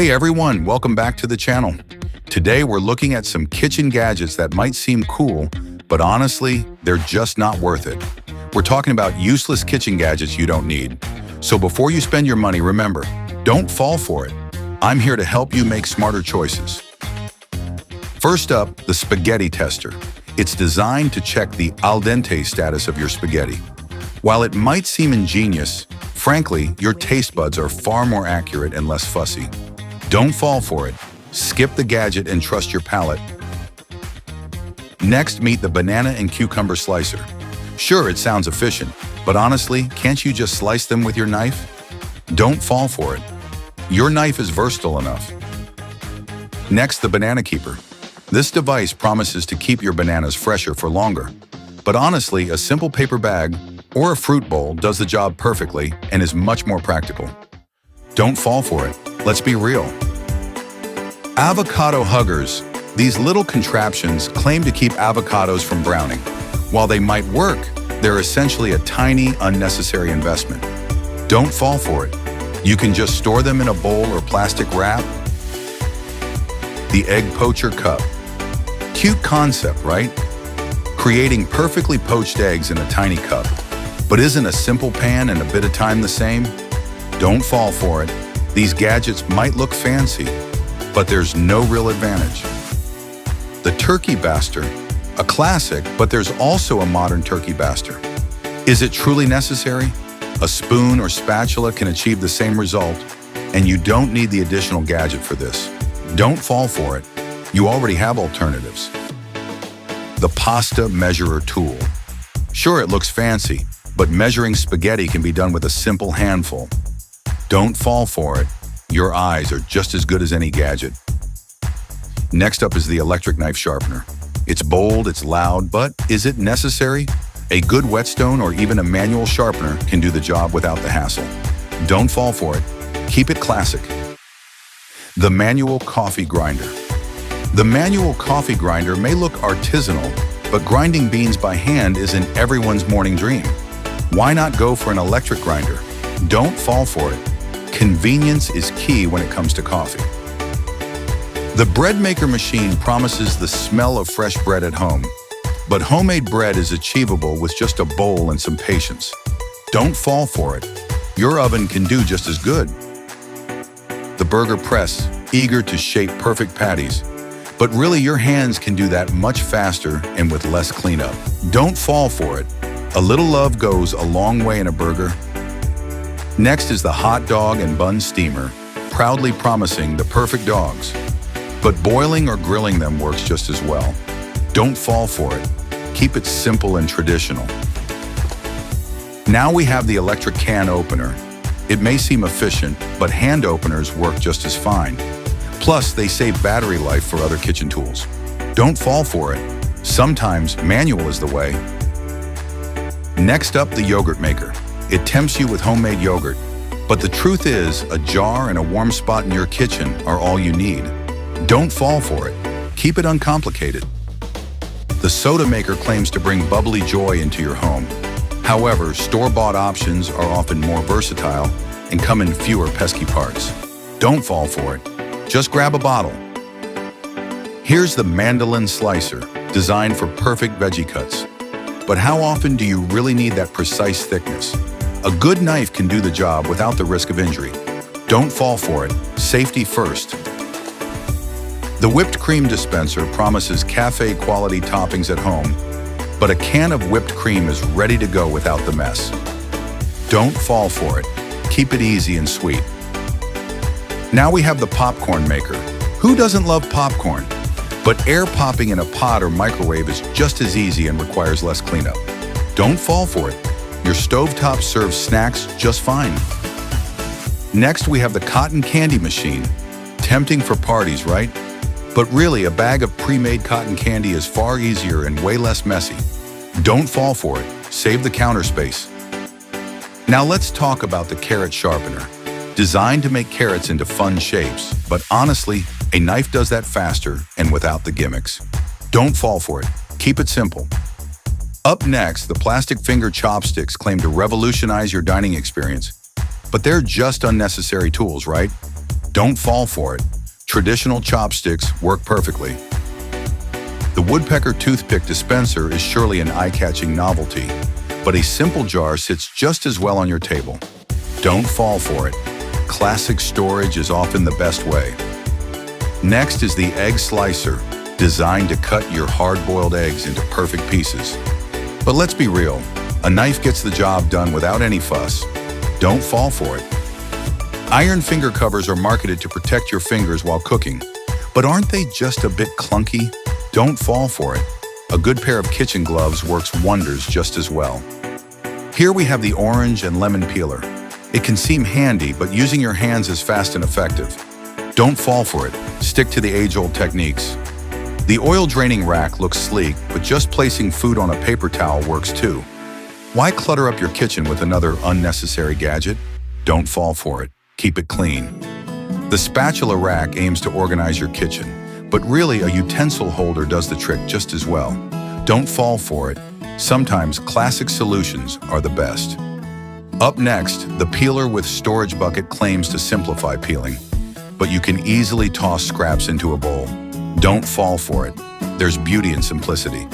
Hey everyone, welcome back to the channel. Today we're looking at some kitchen gadgets that might seem cool, but honestly, they're just not worth it. We're talking about useless kitchen gadgets you don't need. So before you spend your money, remember, don't fall for it. I'm here to help you make smarter choices. First up, the spaghetti tester. It's designed to check the al dente status of your spaghetti. While it might seem ingenious, frankly, your taste buds are far more accurate and less fussy. Don't fall for it. Skip the gadget and trust your palate. Next, meet the banana and cucumber slicer. Sure, it sounds efficient, but honestly, can't you just slice them with your knife? Don't fall for it. Your knife is versatile enough. Next, the banana keeper. This device promises to keep your bananas fresher for longer. But honestly, a simple paper bag or a fruit bowl does the job perfectly and is much more practical. Don't fall for it. Let's be real. Avocado Huggers. These little contraptions claim to keep avocados from browning. While they might work, they're essentially a tiny, unnecessary investment. Don't fall for it. You can just store them in a bowl or plastic wrap. The egg poacher cup. Cute concept, right? Creating perfectly poached eggs in a tiny cup. But isn't a simple pan and a bit of time the same? Don't fall for it. These gadgets might look fancy, but there's no real advantage. The turkey baster, a classic, but there's also a modern turkey baster. Is it truly necessary? A spoon or spatula can achieve the same result, and you don't need the additional gadget for this. Don't fall for it. You already have alternatives. The pasta measurer tool. Sure, it looks fancy, but measuring spaghetti can be done with a simple handful. Don't fall for it. Your eyes are just as good as any gadget. Next up is the electric knife sharpener. It's bold, it's loud, but is it necessary? A good whetstone or even a manual sharpener can do the job without the hassle. Don't fall for it. Keep it classic. The manual coffee grinder. The manual coffee grinder may look artisanal, but grinding beans by hand isn't everyone's morning dream. Why not go for an electric grinder? Don't fall for it. Convenience is key when it comes to coffee. The bread maker machine promises the smell of fresh bread at home, but homemade bread is achievable with just a bowl and some patience. Don't fall for it. Your oven can do just as good. The burger press, eager to shape perfect patties, but really your hands can do that much faster and with less cleanup. Don't fall for it. A little love goes a long way in a burger. Next is the hot dog and bun steamer, proudly promising the perfect dogs. But boiling or grilling them works just as well. Don't fall for it. Keep it simple and traditional. Now we have the electric can opener. It may seem efficient, but hand openers work just as fine. Plus, they save battery life for other kitchen tools. Don't fall for it. Sometimes manual is the way. Next up, the yogurt maker. It tempts you with homemade yogurt. But the truth is, a jar and a warm spot in your kitchen are all you need. Don't fall for it. Keep it uncomplicated. The soda maker claims to bring bubbly joy into your home. However, store-bought options are often more versatile and come in fewer pesky parts. Don't fall for it. Just grab a bottle. Here's the Mandolin Slicer, designed for perfect veggie cuts. But how often do you really need that precise thickness? A good knife can do the job without the risk of injury. Don't fall for it. Safety first. The whipped cream dispenser promises cafe-quality toppings at home, but a can of whipped cream is ready to go without the mess. Don't fall for it. Keep it easy and sweet. Now we have the popcorn maker. Who doesn't love popcorn? But air popping in a pot or microwave is just as easy and requires less cleanup. Don't fall for it. Your stovetop serves snacks just fine. Next, we have the cotton candy machine. Tempting for parties, right? But really, a bag of pre-made cotton candy is far easier and way less messy. Don't fall for it. Save the counter space. Now let's talk about the carrot sharpener. Designed to make carrots into fun shapes, but honestly, a knife does that faster and without the gimmicks. Don't fall for it. Keep it simple. Up next, the plastic finger chopsticks claim to revolutionize your dining experience. But they're just unnecessary tools, right? Don't fall for it. Traditional chopsticks work perfectly. The Woodpecker toothpick dispenser is surely an eye-catching novelty, but a simple jar sits just as well on your table. Don't fall for it. Classic storage is often the best way. Next is the egg slicer, designed to cut your hard-boiled eggs into perfect pieces. But let's be real, a knife gets the job done without any fuss. Don't fall for it. Iron finger covers are marketed to protect your fingers while cooking, but aren't they just a bit clunky? Don't fall for it. A good pair of kitchen gloves works wonders just as well. Here we have the orange and lemon peeler. It can seem handy, but using your hands is fast and effective. Don't fall for it. Stick to the age-old techniques. The oil draining rack looks sleek, but just placing food on a paper towel works too. Why clutter up your kitchen with another unnecessary gadget? Don't fall for it. Keep it clean. The spatula rack aims to organize your kitchen, but really a utensil holder does the trick just as well. Don't fall for it. Sometimes classic solutions are the best. Up next, the peeler with storage bucket claims to simplify peeling, but you can easily toss scraps into a bowl. Don't fall for it. There's beauty in simplicity.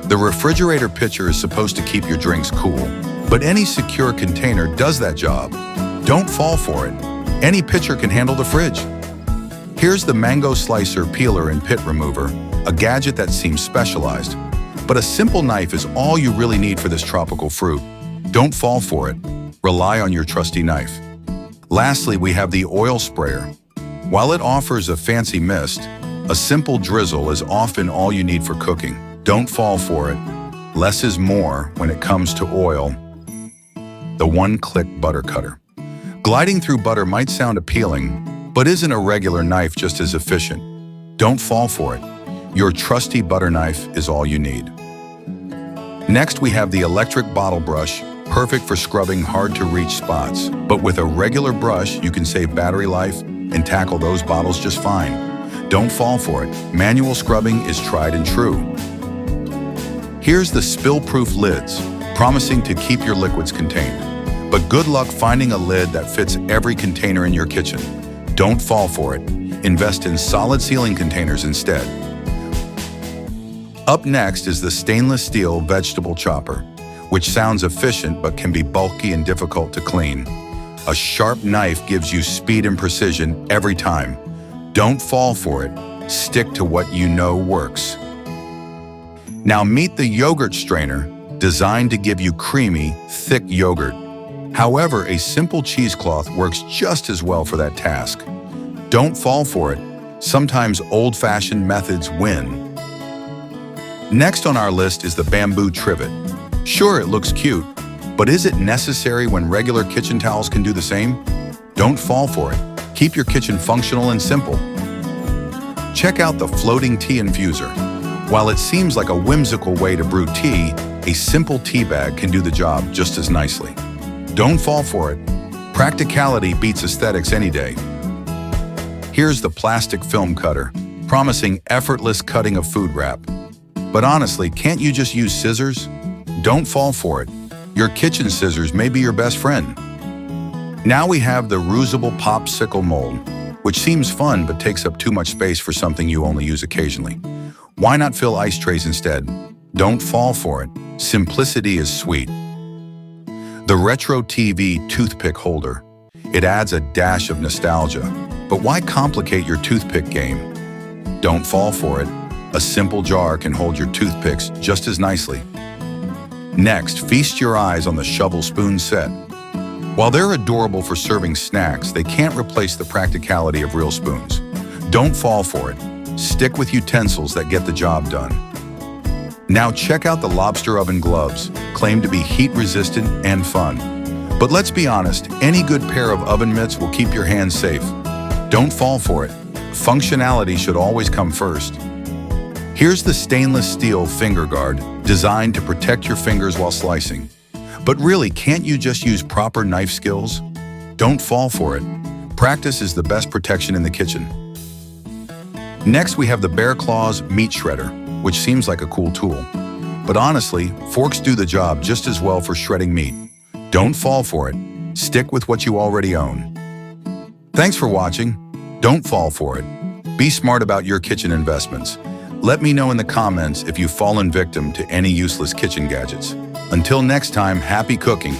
The refrigerator pitcher is supposed to keep your drinks cool, but any secure container does that job. Don't fall for it. Any pitcher can handle the fridge. Here's the mango slicer peeler and pit remover, a gadget that seems specialized, but a simple knife is all you really need for this tropical fruit. Don't fall for it. Rely on your trusty knife. Lastly, we have the oil sprayer. While it offers a fancy mist, a simple drizzle is often all you need for cooking. Don't fall for it. Less is more when it comes to oil. The one-click butter cutter. Gliding through butter might sound appealing, but isn't a regular knife just as efficient? Don't fall for it. Your trusty butter knife is all you need. Next, we have the electric bottle brush, perfect for scrubbing hard-to-reach spots. But with a regular brush, you can save battery life and tackle those bottles just fine. Don't fall for it. Manual scrubbing is tried and true. Here's the spill-proof lids, promising to keep your liquids contained. But good luck finding a lid that fits every container in your kitchen. Don't fall for it. Invest in solid sealing containers instead. Up next is the stainless steel vegetable chopper, which sounds efficient but can be bulky and difficult to clean. A sharp knife gives you speed and precision every time. Don't fall for it. Stick to what you know works. Now meet the yogurt strainer, designed to give you creamy, thick yogurt. However, a simple cheesecloth works just as well for that task. Don't fall for it. Sometimes old-fashioned methods win. Next on our list is the bamboo trivet. Sure, it looks cute, but is it necessary when regular kitchen towels can do the same? Don't fall for it. Keep your kitchen functional and simple. Check out the floating tea infuser. While it seems like a whimsical way to brew tea, a simple tea bag can do the job just as nicely. Don't fall for it. Practicality beats aesthetics any day. Here's the plastic film cutter, promising effortless cutting of food wrap. But honestly, can't you just use scissors? Don't fall for it. Your kitchen scissors may be your best friend. Now we have the reusable popsicle mold, which seems fun but takes up too much space for something you only use occasionally. Why not fill ice trays instead? Don't fall for it. Simplicity is sweet. The retro TV toothpick holder. It adds a dash of nostalgia, but why complicate your toothpick game? Don't fall for it. A simple jar can hold your toothpicks just as nicely. Next, feast your eyes on the shovel spoon set. While they're adorable for serving snacks, they can't replace the practicality of real spoons. Don't fall for it. Stick with utensils that get the job done. Now check out the Lobster oven gloves, claimed to be heat-resistant and fun. But let's be honest, any good pair of oven mitts will keep your hands safe. Don't fall for it. Functionality should always come first. Here's the stainless steel finger guard, designed to protect your fingers while slicing. But really, can't you just use proper knife skills? Don't fall for it. Practice is the best protection in the kitchen. Next, we have the Bear Claws meat shredder, which seems like a cool tool. But honestly, forks do the job just as well for shredding meat. Don't fall for it. Stick with what you already own. Thanks for watching. Don't fall for it. Be smart about your kitchen investments. Let me know in the comments if you've fallen victim to any useless kitchen gadgets. Until next time, happy cooking.